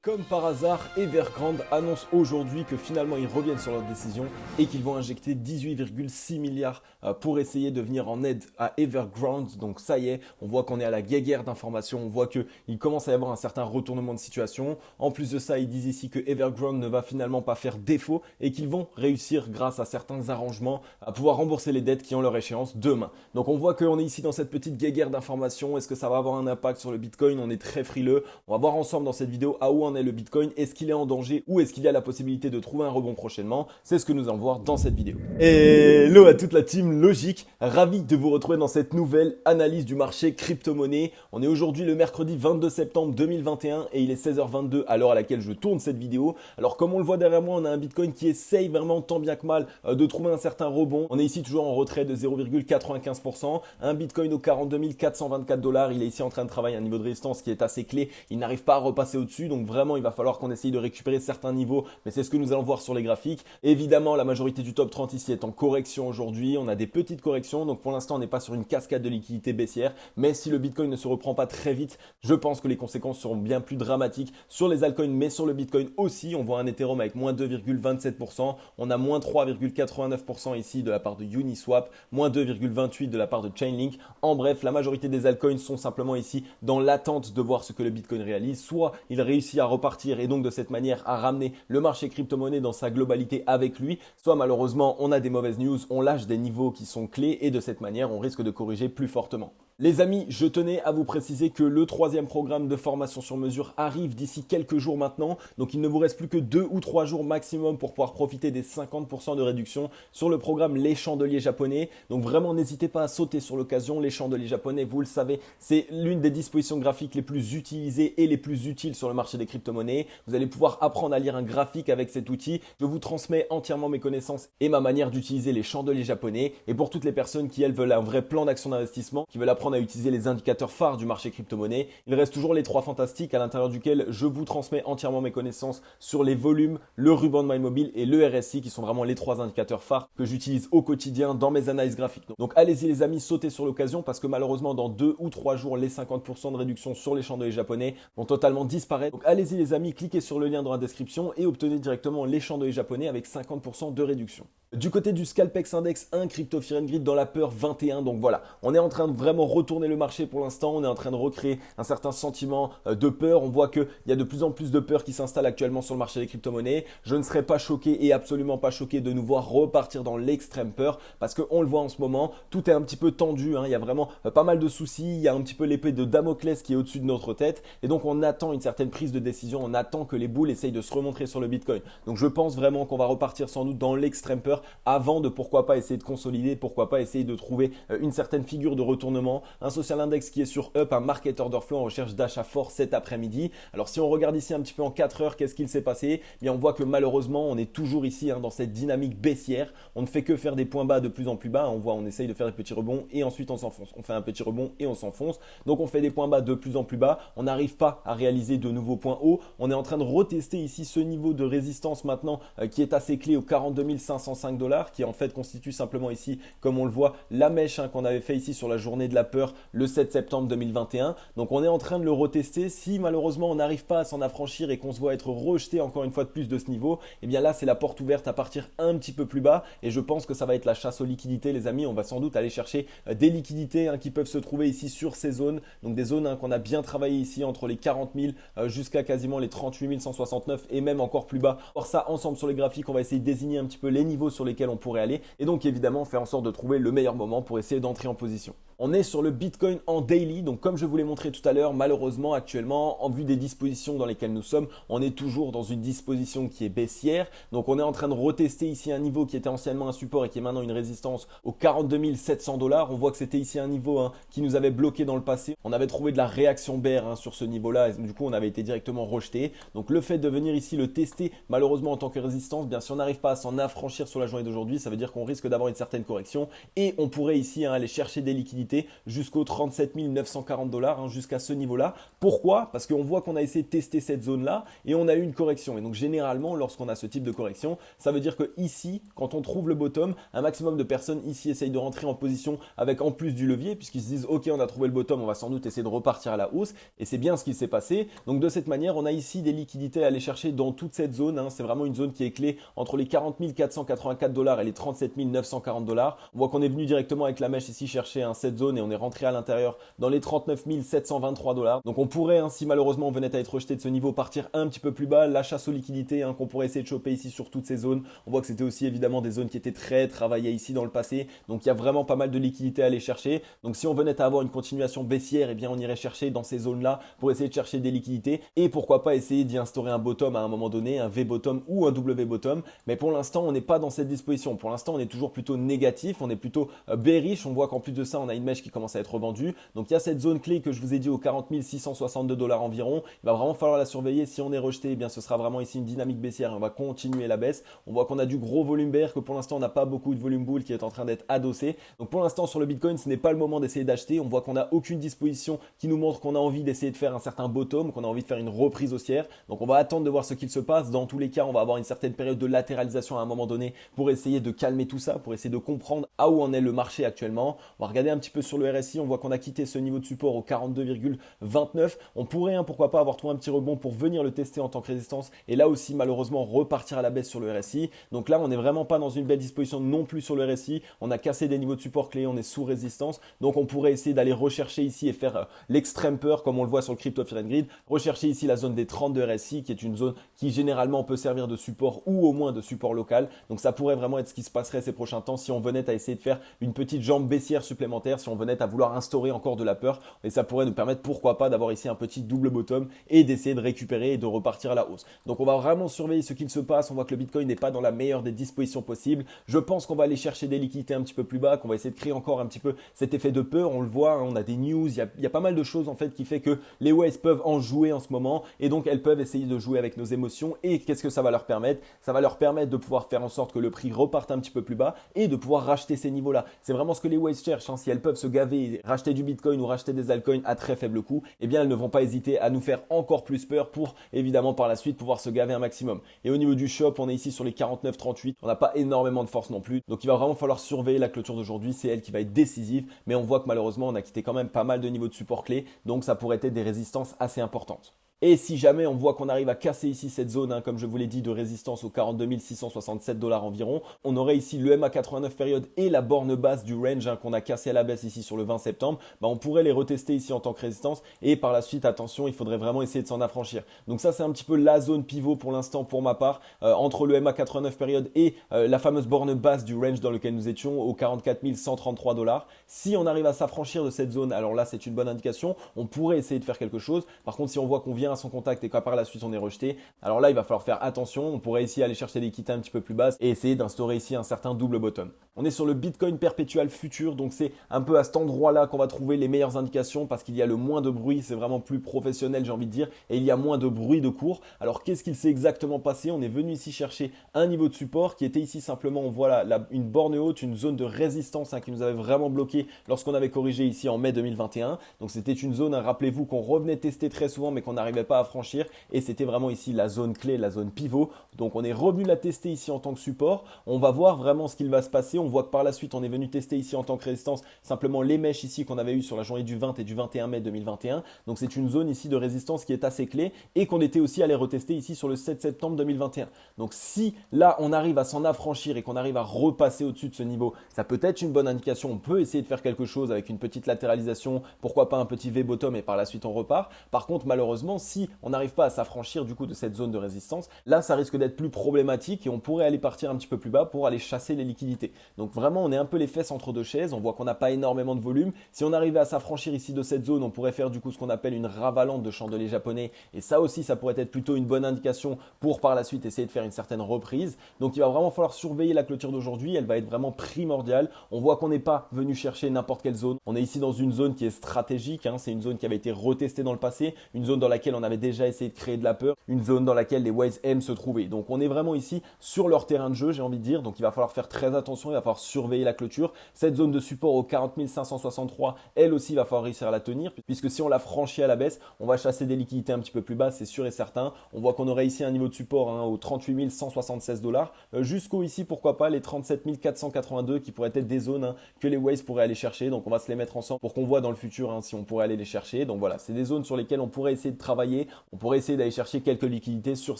Comme par hasard, Evergrande annonce aujourd'hui que finalement ils reviennent sur leur décision et qu'ils vont injecter 18,6 milliards pour essayer de venir en aide à Evergrande. Donc ça y est, on voit qu'on est à la guéguerre d'informations, on voit qu'il commence à y avoir un certain retournement de situation. En plus de ça, ils disent ici que Evergrande ne va finalement pas faire défaut et qu'ils vont réussir grâce à certains arrangements à pouvoir rembourser les dettes qui ont leur échéance demain. Donc on voit qu'on est ici dans cette petite guéguerre d'informations. Est-ce que ça va avoir un impact sur le Bitcoin? On est très frileux. On va voir ensemble dans cette vidéo à où en est le Bitcoin, est-ce qu'il est en danger ou est-ce qu'il y a la possibilité de trouver un rebond prochainement? C'est ce que nous allons voir dans cette vidéo. Hello à toute la team Logique, ravi de vous retrouver dans cette nouvelle analyse du marché crypto-monnaie. On est aujourd'hui le mercredi 22 septembre 2021 et il est 16h22 à l'heure à laquelle je tourne cette vidéo. Alors comme on le voit derrière moi, on a un Bitcoin qui essaye vraiment tant bien que mal de trouver un certain rebond. On est ici toujours en retrait de 0,95%, un Bitcoin aux 42 424 $, il est ici en train de travailler à un niveau de résistance qui est assez clé, il n'arrive pas à repasser au-dessus, donc vraiment il va falloir qu'on essaye de récupérer certains niveaux, mais c'est ce que nous allons voir sur les graphiques. Évidemment, la majorité du top 30 ici est en correction aujourd'hui, on a des petites corrections, donc pour l'instant on n'est pas sur une cascade de liquidité baissière, mais si le Bitcoin ne se reprend pas très vite, je pense que les conséquences seront bien plus dramatiques sur les altcoins, mais sur le Bitcoin aussi. On voit un Ethereum avec moins 2,27%, on a moins 3,89% ici de la part de Uniswap, moins 2,28% de la part de Chainlink. En bref, la majorité des altcoins sont simplement ici dans l'attente de voir ce que le Bitcoin réalise, soit il réussit à repartir et donc de cette manière à ramener le marché crypto-monnaie dans sa globalité avec lui, soit malheureusement on a des mauvaises news, on lâche des niveaux qui sont clés et de cette manière on risque de corriger plus fortement. Les amis, je tenais à vous préciser que le troisième programme de formation sur mesure arrive d'ici quelques jours maintenant. Donc il ne vous reste plus que 2 ou 3 jours maximum pour pouvoir profiter des 50% de réduction sur le programme Les Chandeliers Japonais. Donc vraiment n'hésitez pas à sauter sur l'occasion. Les Chandeliers Japonais, vous le savez, c'est l'une des dispositions graphiques les plus utilisées et les plus utiles sur le marché des crypto-monnaies. Vous allez pouvoir apprendre à lire un graphique avec cet outil. Je vous transmets entièrement mes connaissances et ma manière d'utiliser les chandeliers japonais. Et pour toutes les personnes qui, elles, veulent un vrai plan d'action d'investissement, qui veulent apprendre à utiliser les indicateurs phares du marché crypto-monnaie, il reste toujours les 3 fantastiques à l'intérieur duquel je vous transmets entièrement mes connaissances sur les volumes, le ruban de MyMobile et le RSI qui sont vraiment les 3 indicateurs phares que j'utilise au quotidien dans mes analyses graphiques. Donc allez-y les amis, sautez sur l'occasion parce que malheureusement dans 2 ou 3 jours, les 50% de réduction sur les chandeliers japonais vont totalement disparaître. Donc allez-y les amis, cliquez sur le lien dans la description et obtenez directement les chandeliers japonais avec 50% de réduction. Du côté du Scalpex Index 1, Crypto Fear and Greed dans la peur 21. Donc voilà, on est en train de vraiment retourner le marché pour l'instant. On est en train de recréer un certain sentiment de peur. On voit qu'il y a de plus en plus de peur qui s'installe actuellement sur le marché des crypto-monnaies. Je ne serais pas choqué et absolument pas choqué de nous voir repartir dans l'extrême peur parce qu'on le voit en ce moment, tout est un petit peu tendu. Il y a vraiment pas mal de soucis. Il y a un petit peu l'épée de Damoclès qui est au-dessus de notre tête. Et donc on attend une certaine prise de décision. On attend que les boules essayent de se remontrer sur le Bitcoin. Donc je pense vraiment qu'on va repartir sans doute dans l'extrême peur avant de pourquoi pas essayer de consolider, pourquoi pas essayer de trouver une certaine figure de retournement, un social index qui est sur up, un market order flow en recherche d'achat fort cet après-midi. Alors si on regarde ici un petit peu en 4 heures, qu'est-ce qu'il s'est passé? Bien on voit que malheureusement on est toujours ici dans cette dynamique baissière, on ne fait que faire des points bas de plus en plus bas, on essaye de faire des petits rebonds et ensuite on s'enfonce, on fait un petit rebond et on s'enfonce, donc on fait des points bas de plus en plus bas, on n'arrive pas à réaliser de nouveaux points hauts, on est en train de retester ici ce niveau de résistance maintenant qui est assez clé aux 42 505 $, qui en fait constitue simplement ici, comme on le voit, la mèche qu'on avait fait ici sur la journée de la peur le 7 septembre 2021. Donc on est en train de le retester. Si malheureusement on n'arrive pas à s'en affranchir et qu'on se voit être rejeté encore une fois de plus de ce niveau, et bien là c'est la porte ouverte à partir un petit peu plus bas et je pense que ça va être la chasse aux liquidités les amis. On va sans doute aller chercher des liquidités qui peuvent se trouver ici sur ces zones, donc des zones qu'on a bien travaillé ici entre les 40 000 jusqu'à quasiment les 38 169 et même encore plus bas. Or ça ensemble sur les graphiques, on va essayer de désigner un petit peu les niveaux sur lesquels on pourrait aller et donc évidemment faire en sorte de trouver le meilleur moment pour essayer d'entrer en position. On est sur le Bitcoin en daily, donc comme je vous l'ai montré tout à l'heure, malheureusement actuellement, en vue des dispositions dans lesquelles nous sommes, on est toujours dans une disposition qui est baissière. Donc on est en train de retester ici un niveau qui était anciennement un support et qui est maintenant une résistance aux 42 700 $. On voit que c'était ici un niveau qui nous avait bloqué dans le passé. On avait trouvé de la réaction bear sur ce niveau-là et du coup on avait été directement rejeté. Donc le fait de venir ici le tester malheureusement en tant que résistance, bien si on n'arrive pas à s'en affranchir sur la journée d'aujourd'hui, ça veut dire qu'on risque d'avoir une certaine correction et on pourrait ici aller chercher des liquidités liquidité jusqu'aux 37 940 dollars, hein, jusqu'à ce niveau-là. Pourquoi? Parce qu'on voit qu'on a essayé de tester cette zone-là et on a eu une correction. Et donc généralement, lorsqu'on a ce type de correction, ça veut dire que ici, quand on trouve le bottom, un maximum de personnes ici essayent de rentrer en position avec en plus du levier, puisqu'ils se disent ok, on a trouvé le bottom, on va sans doute essayer de repartir à la hausse. Et c'est bien ce qui s'est passé. Donc de cette manière, on a ici des liquidités à aller chercher dans toute cette zone, hein. C'est vraiment une zone qui est clé entre les 40 484 dollars et les 37 940 dollars. On voit qu'on est venu directement avec la mèche ici chercher cette zone et on est rentré à l'intérieur dans les 39 723 dollars. Donc on pourrait, hein, si malheureusement on venait à être rejeté de ce niveau, partir un petit peu plus bas. La chasse aux liquidités, hein, qu'on pourrait essayer de choper ici sur toutes ces zones. On voit que c'était aussi évidemment des zones qui étaient très travaillées ici dans le passé. Donc il y a vraiment pas mal de liquidités à aller chercher. Donc si on venait à avoir une continuation baissière, eh bien on irait chercher dans ces zones-là pour essayer de chercher des liquidités et pourquoi pas essayer d'y instaurer un bottom à un moment donné, un V-bottom ou un W-bottom. Mais pour l'instant, on n'est pas dans cette disposition. Pour l'instant, on est toujours plutôt négatif, on est plutôt bearish. On voit qu'en plus de ça, on a une mèche qui commence à être revendue. Donc il y a cette zone clé que je vous ai dit aux 40 662 dollars environ. Il va vraiment falloir la surveiller. Si on est rejeté, eh bien ce sera vraiment ici une dynamique baissière et on va continuer la baisse. On voit qu'on a du gros volume bear, que pour l'instant, on n'a pas beaucoup de volume bull qui est en train d'être adossé. Donc pour l'instant, sur le Bitcoin, ce n'est pas le moment d'essayer d'acheter. On voit qu'on n'a aucune disposition qui nous montre qu'on a envie d'essayer de faire un certain bottom, qu'on a envie de faire une reprise haussière. Donc on va attendre de voir ce qu'il se passe. Dans tous les cas, on va avoir une certaine période de latéralisation à un moment donné pour essayer de calmer tout ça, pour essayer de comprendre à où en est le marché actuellement. On va regarder un petit peu sur le RSI. On voit qu'on a quitté ce niveau de support au 42,29. On pourrait, hein, pourquoi pas, avoir trouvé un petit rebond pour venir le tester en tant que résistance et là aussi malheureusement repartir à la baisse sur le RSI. Donc là, on n'est vraiment pas dans une belle disposition non plus sur le RSI. On a cassé des niveaux de support clés, on est sous résistance. Donc on pourrait essayer d'aller rechercher ici et faire l'extrême peur comme on le voit sur le Crypto Fear and Greed. Rechercher ici la zone des 30 de RSI qui est une zone qui généralement peut servir de support ou au moins de support local. Donc ça pourrait vraiment être ce qui se passerait ces prochains temps si on venait à essayer de faire une petite jambe baissière supplémentaire, si on venait à vouloir instaurer encore de la peur. Et ça pourrait nous permettre pourquoi pas d'avoir ici un petit double bottom et d'essayer de récupérer et de repartir à la hausse. Donc on va vraiment surveiller ce qu'il se passe. On voit que le Bitcoin n'est pas dans la meilleure des dispositions possibles. Je pense qu'on va aller chercher des liquidités un petit peu plus bas, qu'on va essayer de créer encore un petit peu cet effet de peur. On le voit, hein, on a des news, il y a pas mal de choses en fait qui fait que les waves peuvent en jouer en ce moment et donc elles peuvent essayer de jouer avec nos émotions. Et qu'est-ce que ça va leur permettre? Ça va leur permettre de pouvoir faire en sorte que le prix reparte un petit peu plus bas et de pouvoir racheter ces niveaux-là. C'est vraiment ce que les waves cherchent, hein. Si elles peuvent se gaver, racheter du Bitcoin ou racheter des altcoins à très faible coût, eh bien elles ne vont pas hésiter à nous faire encore plus peur pour évidemment par la suite pouvoir se gaver un maximum. Et au niveau du shop, on est ici sur les 49,38. On n'a pas énormément de force non plus. Donc il va vraiment falloir surveiller la clôture d'aujourd'hui. C'est elle qui va être décisive. Mais on voit que malheureusement, on a quitté quand même pas mal de niveaux de support clés. Donc ça pourrait être des résistances assez importantes. Et si jamais on voit qu'on arrive à casser ici cette zone, hein, comme je vous l'ai dit, de résistance aux 42 667 dollars environ, on aurait ici le MA89 période et la borne basse du range, hein, qu'on a cassé à la baisse ici sur le 20 septembre. Bah, on pourrait les retester ici en tant que résistance et par la suite, attention, il faudrait vraiment essayer de s'en affranchir. Donc ça, c'est un petit peu la zone pivot pour l'instant pour ma part, entre le MA89 période et la fameuse borne basse du range dans lequel nous étions aux 44 133 dollars. Si on arrive à s'affranchir de cette zone, alors là, c'est une bonne indication. On pourrait essayer de faire quelque chose. Par contre, si on voit qu'on vient à son contact et qu'à par la suite on est rejeté, alors là il va falloir faire attention. On pourrait ici aller chercher des liquidités un petit peu plus basses et essayer d'instaurer ici un certain double bottom. On est sur le Bitcoin perpétual futur, donc c'est un peu à cet endroit-là qu'on va trouver les meilleures indications parce qu'il y a le moins de bruit, c'est vraiment plus professionnel j'ai envie de dire, et il y a moins de bruit de cours. Alors qu'est-ce qu'il s'est exactement passé? On est venu ici chercher un niveau de support qui était ici simplement, on voit là, une borne haute, une zone de résistance, hein, qui nous avait vraiment bloqué lorsqu'on avait corrigé ici en mai 2021. Donc c'était une zone, hein, rappelez-vous qu'on revenait tester très souvent mais qu'on n'arrivait pas à franchir. Et c'était vraiment ici la zone clé, la zone pivot. Donc on est revenu la tester ici en tant que support. On va voir vraiment ce qu'il va se passer. On voit que par la suite, on est venu tester ici en tant que résistance simplement les mèches ici qu'on avait eu sur la journée du 20 et du 21 mai 2021. Donc c'est une zone ici de résistance qui est assez clé et qu'on était aussi allé retester ici sur le 7 septembre 2021. Donc si là on arrive à s'en affranchir et qu'on arrive à repasser au-dessus de ce niveau, ça peut être une bonne indication. On peut essayer de faire quelque chose avec une petite latéralisation, pourquoi pas un petit V-bottom et par la suite on repart. Par contre malheureusement, si on n'arrive pas à s'affranchir du coup de cette zone de résistance, là ça risque d'être plus problématique et on pourrait aller partir un petit peu plus bas pour aller chasser les liquidités. Donc vraiment on est un peu les fesses entre deux chaises, on voit qu'on n'a pas énormément de volume. Si on arrivait à s'affranchir ici de cette zone, on pourrait faire du coup ce qu'on appelle une ravalante de chandelier japonais et ça aussi ça pourrait être plutôt une bonne indication pour par la suite essayer de faire une certaine reprise. Donc il va vraiment falloir surveiller la clôture d'aujourd'hui, elle va être vraiment primordiale. On voit qu'on n'est pas venu chercher n'importe quelle zone, on est ici dans une zone qui est stratégique, hein. C'est une zone qui avait été retestée dans le passé, une zone dans laquelle laquelle on avait déjà essayé de créer de la peur, une zone dans laquelle les whales aiment se trouver. Donc on est vraiment ici sur leur terrain de jeu, j'ai envie de dire. Donc il va falloir faire très attention, il va falloir surveiller la clôture. Cette zone de support au 40 563, elle aussi, il va falloir réussir à la tenir, puisque si on la franchit à la baisse, on va chasser des liquidités un petit peu plus basses, c'est sûr et certain. On voit qu'on aurait ici un niveau de support au 38 176 dollars, jusqu'au ici, pourquoi pas, les 37 482 qui pourraient être des zones que les whales pourraient aller chercher. Donc on va se les mettre ensemble pour qu'on voit dans le futur si on pourrait aller les chercher. Donc voilà, c'est des zones sur lesquelles on pourrait essayer de travailler, on pourrait essayer d'aller chercher quelques liquidités sur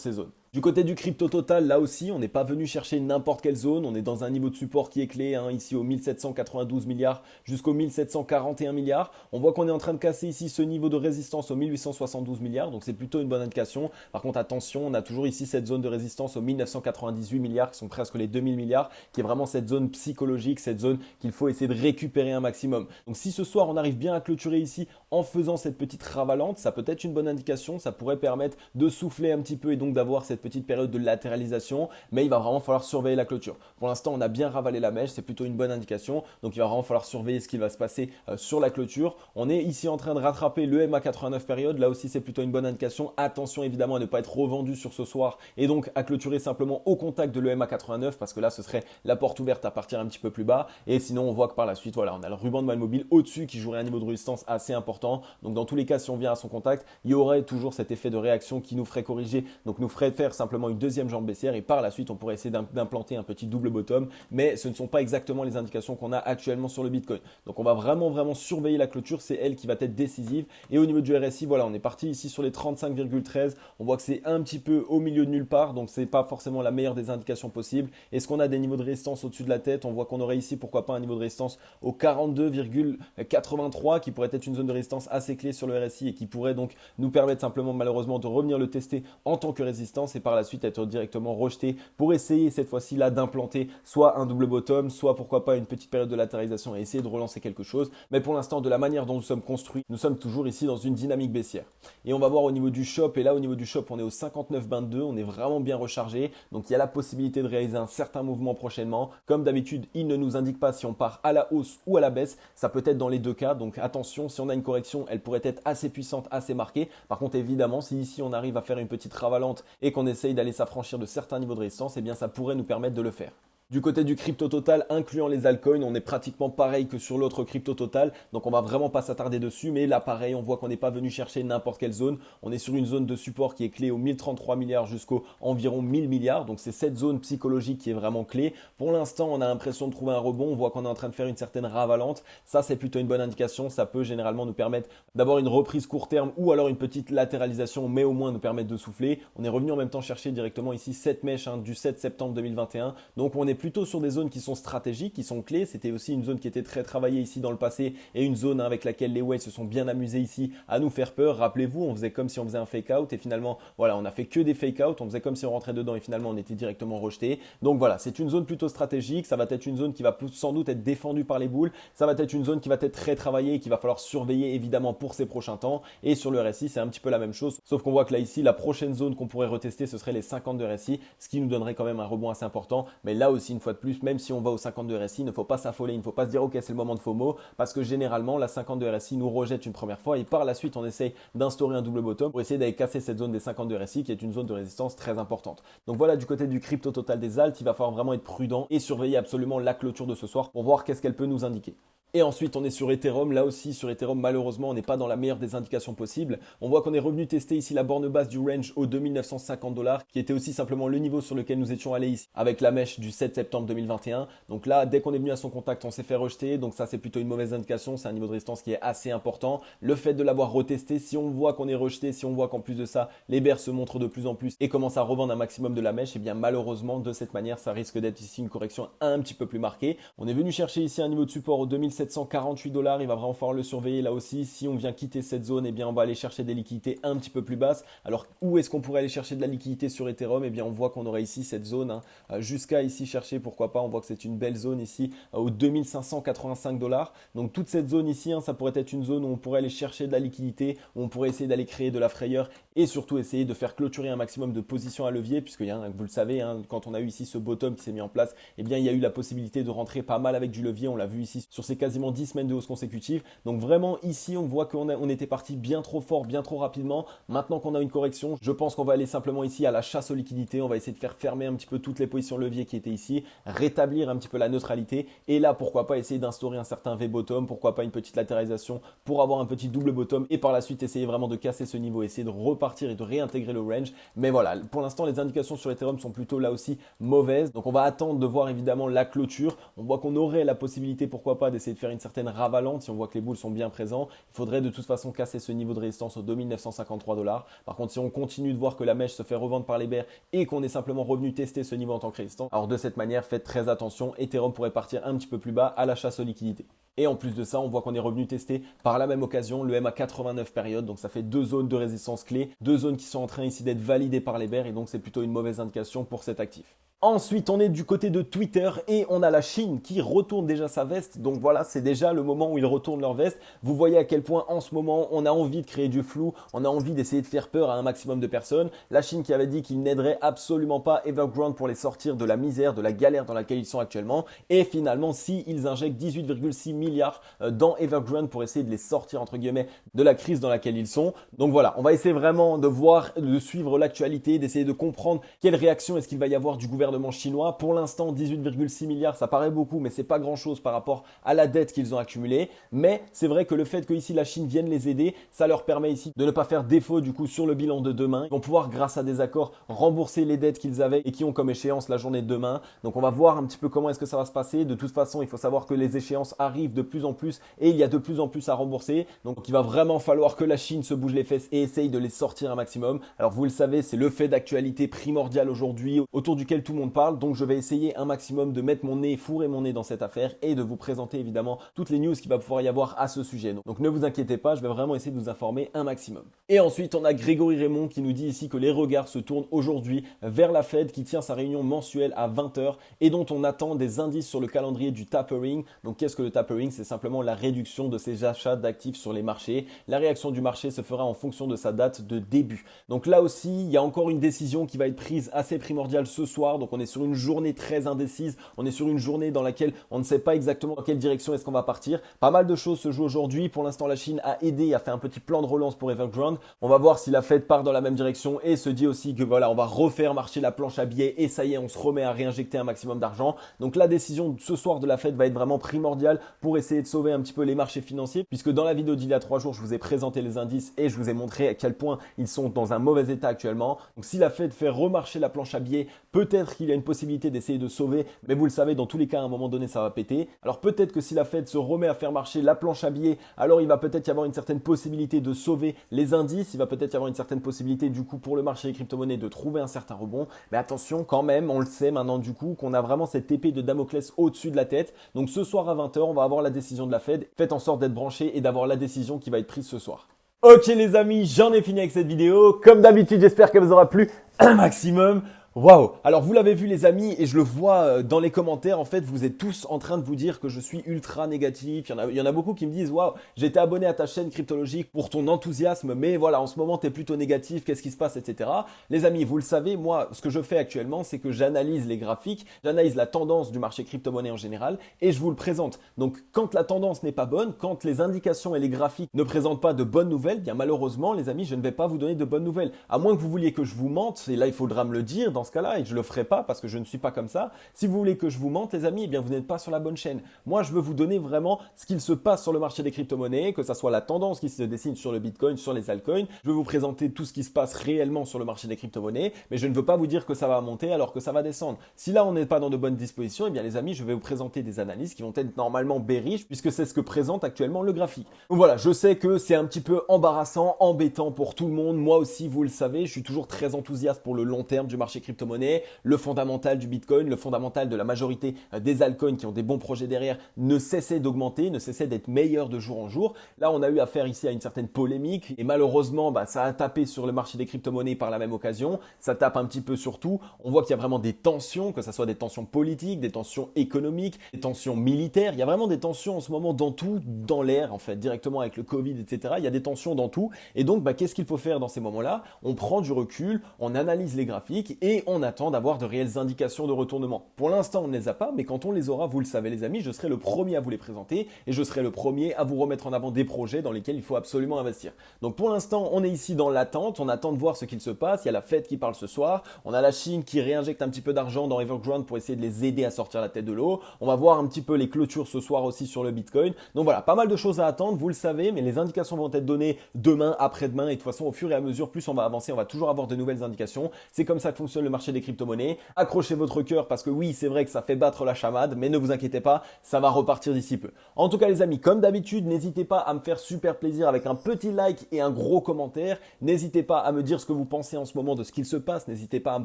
ces zones. Du côté du crypto total, là aussi, on n'est pas venu chercher n'importe quelle zone. On est dans un niveau de support qui est clé, ici au 1792 milliards jusqu'au 1741 milliards. On voit qu'on est en train de casser ici ce niveau de résistance au 1872 milliards, donc c'est plutôt une bonne indication. Par contre, attention, on a toujours ici cette zone de résistance au 1998 milliards, qui sont presque les 2000 milliards, qui est vraiment cette zone psychologique, cette zone qu'il faut essayer de récupérer un maximum. Donc si ce soir, on arrive bien à clôturer ici en faisant cette petite ravalante, ça peut être une bonne indication, ça pourrait permettre de souffler un petit peu et donc d'avoir cette petite période de latéralisation, mais il va vraiment falloir surveiller la clôture. Pour l'instant, on a bien ravalé la mèche, c'est plutôt une bonne indication, donc il va vraiment falloir surveiller ce qui va se passer sur la clôture. On est ici en train de rattraper le MA89 période, là aussi c'est plutôt une bonne indication. Attention évidemment à ne pas être revendu sur ce soir et donc à clôturer simplement au contact de le MA89 parce que là ce serait la porte ouverte à partir un petit peu plus bas, et sinon on voit que par la suite, voilà, on a le ruban de Mobile au-dessus qui jouerait un niveau de résistance assez important. Donc dans tous les cas, si on vient à son contact, il y aurait toujours cet effet de réaction qui nous ferait corriger, donc nous ferait faire simplement une deuxième jambe baissière, et par la suite on pourrait essayer d'implanter un petit double bottom, mais ce ne sont pas exactement les indications qu'on a actuellement sur le Bitcoin. Donc on va vraiment surveiller la clôture, c'est elle qui va être décisive. Et au niveau du RSI, voilà, on est parti ici sur les 35,13, on voit que c'est un petit peu au milieu de nulle part, donc c'est pas forcément la meilleure des indications possibles. Est-ce qu'on a des niveaux de résistance au-dessus de la tête? On voit qu'on aurait ici pourquoi pas un niveau de résistance au 42,83 qui pourrait être une zone de résistance assez clé sur le RSI et qui pourrait donc nous permettre simplement malheureusement de revenir le tester en tant que résistance et par la suite être directement rejeté pour essayer cette fois-ci là d'implanter soit un double bottom, soit pourquoi pas une petite période de latéralisation et essayer de relancer quelque chose. Mais pour l'instant, de la manière dont nous sommes construits, nous sommes toujours ici dans une dynamique baissière. Et on va voir au niveau du shop, et là au niveau du shop, on est au 59,22, on est vraiment bien rechargé. Donc il y a la possibilité de réaliser un certain mouvement prochainement. Comme d'habitude, il ne nous indique pas si on part à la hausse ou à la baisse. Ça peut être dans les deux cas. Donc attention, si on a une correction, elle pourrait être assez puissante, assez marquée. Par contre, évidemment, si ici on arrive à faire une petite ravalante et qu'on essaye d'aller s'affranchir de certains niveaux de résistance, eh bien ça pourrait nous permettre de le faire. Du côté du crypto total, incluant les altcoins, on est pratiquement pareil que sur l'autre crypto total, donc on va vraiment pas s'attarder dessus, mais là pareil, on voit qu'on n'est pas venu chercher n'importe quelle zone, on est sur une zone de support qui est clé aux 1033 milliards jusqu'au environ 1000 milliards, donc c'est cette zone psychologique qui est vraiment clé. Pour l'instant, on a l'impression de trouver un rebond, on voit qu'on est en train de faire une certaine ravalante, ça c'est plutôt une bonne indication, ça peut généralement nous permettre d'avoir une reprise court terme ou alors une petite latéralisation, mais au moins nous permettre de souffler. On est revenu en même temps chercher directement ici cette mèche du 7 septembre 2021, donc on est plutôt sur des zones qui sont stratégiques, qui sont clés. C'était aussi une zone qui était très travaillée ici dans le passé et une zone avec laquelle les whales se sont bien amusés ici à nous faire peur. Rappelez-vous, on faisait comme si on faisait un fake out et finalement, voilà, on a fait que des fake out. On faisait comme si on rentrait dedans et finalement on était directement rejeté. Donc voilà, c'est une zone plutôt stratégique. Ça va être une zone qui va sans doute être défendue par les bulles. Ça va être une zone qui va être très travaillée et qui va falloir surveiller évidemment pour ces prochains temps. Et sur le RSI, c'est un petit peu la même chose. Sauf qu'on voit que là ici, la prochaine zone qu'on pourrait retester, ce serait les 50 de RSI, ce qui nous donnerait quand même un rebond assez important. Mais là aussi, une fois de plus, même si on va au 50 de RSI, il ne faut pas s'affoler, il ne faut pas se dire ok c'est le moment de FOMO parce que généralement la 50 de RSI nous rejette une première fois et par la suite on essaye d'instaurer un double bottom pour essayer d'aller casser cette zone des 50 de RSI qui est une zone de résistance très importante. Donc voilà, du côté du crypto total des alts, il va falloir vraiment être prudent et surveiller absolument la clôture de ce soir pour voir qu'est-ce qu'elle peut nous indiquer. Et ensuite, on est sur Ethereum. Là aussi, sur Ethereum, malheureusement, on n'est pas dans la meilleure des indications possibles. On voit qu'on est revenu tester ici la borne basse du range aux 2950 $, qui était aussi simplement le niveau sur lequel nous étions allés ici, avec la mèche du 7 septembre 2021. Donc là, dès qu'on est venu à son contact, on s'est fait rejeter. Donc ça, c'est plutôt une mauvaise indication. C'est un niveau de résistance qui est assez important. Le fait de l'avoir retesté, si on voit qu'on est rejeté, si on voit qu'en plus de ça, les bears se montrent de plus en plus et commencent à revendre un maximum de la mèche, et bien malheureusement, de cette manière, ça risque d'être ici une correction un petit peu plus marquée. On est venu chercher ici un niveau de support aux 2748 $. Il va vraiment falloir le surveiller là aussi. Si on vient quitter cette zone, eh bien on va aller chercher des liquidités un petit peu plus basses. Alors où est-ce qu'on pourrait aller chercher de la liquidité sur Ethereum? Eh bien on voit qu'on aurait ici cette zone jusqu'à ici chercher, pourquoi pas. On voit que c'est une belle zone ici aux 2585 $. Donc toute cette zone ici, ça pourrait être une zone où on pourrait aller chercher de la liquidité, où on pourrait essayer d'aller créer de la frayeur et surtout essayer de faire clôturer un maximum de positions à levier, puisque vous le savez, hein, quand on a eu ici ce bottom qui s'est mis en place, eh bien il y a eu la possibilité de rentrer pas mal avec du levier, on l'a vu ici sur ces quasiment 10 semaines de hausse consécutive. Donc vraiment ici on voit qu'on était parti bien trop fort, bien trop rapidement. Maintenant qu'on a une correction, je pense qu'on va aller simplement ici à la chasse aux liquidités, on va essayer de faire fermer un petit peu toutes les positions levier qui étaient ici, rétablir un petit peu la neutralité, et là pourquoi pas essayer d'instaurer un certain V-bottom, pourquoi pas une petite latéralisation pour avoir un petit double bottom, et par la suite essayer vraiment de casser ce niveau, essayer de repartir et de réintégrer le range. Mais voilà, pour l'instant les indications sur Ethereum sont plutôt là aussi mauvaises, donc on va attendre de voir évidemment la clôture. On voit qu'on aurait la possibilité, pourquoi pas, d'essayer de faire une certaine ravalante si on voit que les boules sont bien présents. Il faudrait de toute façon casser ce niveau de résistance aux 2953 $. Par contre, si on continue de voir que la mèche se fait revendre par les bears et qu'on est simplement revenu tester ce niveau en tant que résistance, alors de cette manière, faites très attention, Ethereum pourrait partir un petit peu plus bas à la chasse aux liquidités. Et en plus de ça, on voit qu'on est revenu tester par la même occasion le MA89 période. Donc ça fait deux zones de résistance clés, deux zones qui sont en train ici d'être validées par les bears, et donc c'est plutôt une mauvaise indication pour cet actif. Ensuite, on est du côté de Twitter et on a la Chine qui retourne déjà sa veste. Donc voilà, c'est déjà le moment où ils retournent leur veste. Vous voyez à quel point en ce moment, on a envie de créer du flou, on a envie d'essayer de faire peur à un maximum de personnes. La Chine qui avait dit qu'il n'aiderait absolument pas Evergrande pour les sortir de la misère, de la galère dans laquelle ils sont actuellement. Et finalement, si ils injectent 18,6 milliards dans Evergrande pour essayer de les sortir entre guillemets de la crise dans laquelle ils sont. Donc voilà, on va essayer vraiment de voir, de suivre l'actualité, d'essayer de comprendre quelle réaction est-ce qu'il va y avoir du gouvernement chinois. Pour l'instant, 18,6 milliards, ça paraît beaucoup, mais c'est pas grand-chose par rapport à la dette qu'ils ont accumulée. Mais c'est vrai que le fait que ici la Chine vienne les aider, ça leur permet ici de ne pas faire défaut du coup sur le bilan de demain. Ils vont pouvoir, grâce à des accords, rembourser les dettes qu'ils avaient et qui ont comme échéance la journée de demain. Donc on va voir un petit peu comment est-ce que ça va se passer. De toute façon, il faut savoir que les échéances arrivent de plus en plus et il y a de plus en plus à rembourser. Donc il va vraiment falloir que la Chine se bouge les fesses et essaye de les sortir un maximum. Alors vous le savez, c'est le fait d'actualité primordial aujourd'hui autour duquel tout le monde parle, donc je vais essayer un maximum de mettre mon nez, fourrer mon nez dans cette affaire et de vous présenter évidemment toutes les news qu'il va pouvoir y avoir à ce sujet. Donc ne vous inquiétez pas, je vais vraiment essayer de vous informer un maximum. Et ensuite, on a Grégory Raymond qui nous dit ici que les regards se tournent aujourd'hui vers la Fed qui tient sa réunion mensuelle à 20h et dont on attend des indices sur le calendrier du tapering. Donc qu'est-ce que le tapering? C'est simplement la réduction de ses achats d'actifs sur les marchés. La réaction du marché se fera en fonction de sa date de début. Donc là aussi, il y a encore une décision qui va être prise assez primordiale ce soir. Donc on est sur une journée très indécise, on est sur une journée dans laquelle on ne sait pas exactement dans quelle direction est-ce qu'on va partir. Pas mal de choses se jouent aujourd'hui. Pour l'instant, la Chine a aidé, a fait un petit plan de relance pour Evergrande. On va voir si la Fed part dans la même direction et se dit aussi que voilà, on va refaire marcher la planche à billets et ça y est, on se remet à réinjecter un maximum d'argent. Donc la décision ce soir de la Fed va être vraiment primordiale pour essayer de sauver un petit peu les marchés financiers, puisque dans la vidéo d'il y a 3 jours, je vous ai présenté les indices et je vous ai montré à quel point ils sont dans un mauvais état actuellement. Donc si la Fed fait remarcher la planche à billets, peut-être qu'il y a une possibilité d'essayer de sauver, mais vous le savez, dans tous les cas, à un moment donné, ça va péter. Alors peut-être que si la Fed se remet à faire marcher la planche à billets, alors il va peut-être y avoir une certaine possibilité de sauver les indices, il va peut-être y avoir une certaine possibilité du coup pour le marché des crypto-monnaies de trouver un certain rebond. Mais attention quand même, on le sait maintenant du coup, qu'on a vraiment cette épée de Damoclès au-dessus de la tête. Donc ce soir à 20h, on va avoir la décision de la Fed. Faites en sorte d'être branché et d'avoir la décision qui va être prise ce soir. Ok les amis, j'en ai fini avec cette vidéo. Comme d'habitude, j'espère qu'elle vous aura plu un maximum. Waouh! Alors vous l'avez vu les amis et je le vois dans les commentaires, en fait vous êtes tous en train de vous dire que je suis ultra négatif. Il y en a beaucoup qui me disent waouh, j'étais abonné à ta chaîne cryptologique pour ton enthousiasme, mais voilà en ce moment t'es plutôt négatif, qu'est-ce qui se passe, etc. Les amis, vous le savez, moi ce que je fais actuellement c'est que j'analyse les graphiques, j'analyse la tendance du marché crypto-monnaie en général et je vous le présente. Donc quand la tendance n'est pas bonne, quand les indications et les graphiques ne présentent pas de bonnes nouvelles, bien malheureusement les amis je ne vais pas vous donner de bonnes nouvelles. À moins que vous vouliez que je vous mente, et là il faudra me le dire dans ce cas-là, et je le ferai pas parce que je ne suis pas comme ça. Si vous voulez que je vous mente, les amis, eh bien vous n'êtes pas sur la bonne chaîne. Moi, je veux vous donner vraiment ce qu'il se passe sur le marché des crypto-monnaies, que ça soit la tendance qui se dessine sur le Bitcoin, sur les altcoins. Je veux vous présenter tout ce qui se passe réellement sur le marché des crypto-monnaies, mais je ne veux pas vous dire que ça va monter alors que ça va descendre. Si là, on n'est pas dans de bonnes dispositions, eh bien les amis, je vais vous présenter des analyses qui vont être normalement bearish puisque c'est ce que présente actuellement le graphique. Donc voilà, je sais que c'est un petit peu embarrassant, embêtant pour tout le monde. Moi aussi, vous le savez, je suis toujours très enthousiaste pour le long terme du marché crypto-monnaie. crypto-monnaies, le fondamental du Bitcoin, le fondamental de la majorité des altcoins qui ont des bons projets derrière ne cessait d'augmenter, ne cessait d'être meilleur de jour en jour. Là, on a eu affaire ici à une certaine polémique et malheureusement, ça a tapé sur le marché des crypto-monnaies par la même occasion. Ça tape un petit peu sur tout. On voit qu'il y a vraiment des tensions, que ce soit des tensions politiques, des tensions économiques, des tensions militaires. Il y a vraiment des tensions en ce moment dans tout, dans l'air en fait, directement avec le Covid, etc. Il y a des tensions dans tout. Et donc, qu'est-ce qu'il faut faire dans ces moments-là? On prend du recul, on analyse les graphiques et on attend d'avoir de réelles indications de retournement. Pour l'instant, on ne les a pas, mais quand on les aura, vous le savez les amis, je serai le premier à vous les présenter et je serai le premier à vous remettre en avant des projets dans lesquels il faut absolument investir. Donc pour l'instant, on est ici dans l'attente, on attend de voir ce qu'il se passe. Il y a la Fed qui parle ce soir, on a la Chine qui réinjecte un petit peu d'argent dans Evergrande pour essayer de les aider à sortir la tête de l'eau. On va voir un petit peu les clôtures ce soir aussi sur le Bitcoin. Donc voilà, pas mal de choses à attendre, vous le savez, mais les indications vont être données demain, après-demain, et de toute façon, au fur et à mesure, plus on va avancer, on va toujours avoir de nouvelles indications. C'est comme ça que fonctionne le marché des crypto-monnaies. Accrochez votre cœur parce que oui, c'est vrai que ça fait battre la chamade, mais ne vous inquiétez pas, ça va repartir d'ici peu. En tout cas, les amis, comme d'habitude, n'hésitez pas à me faire super plaisir avec un petit like et un gros commentaire. N'hésitez pas à me dire ce que vous pensez en ce moment de ce qu'il se passe. N'hésitez pas à me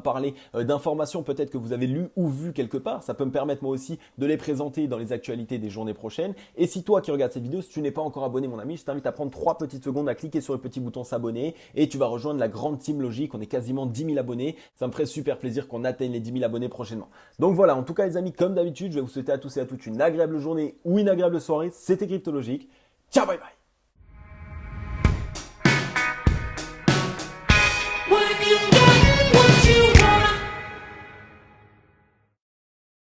parler d'informations peut-être que vous avez lues ou vues quelque part. Ça peut me permettre moi aussi de les présenter dans les actualités des journées prochaines. Et si toi qui regardes cette vidéo, si tu n'es pas encore abonné mon ami, je t'invite à prendre 3 petites secondes à cliquer sur le petit bouton s'abonner et tu vas rejoindre la grande team Logique. On est quasiment 10 000 abonnés. Ça me ferait super plaisir qu'on atteigne les 10 000 abonnés prochainement. Donc voilà, en tout cas les amis, comme d'habitude, je vais vous souhaiter à tous et à toutes une agréable journée ou une agréable soirée. C'était Crypto Logique. Ciao, bye bye.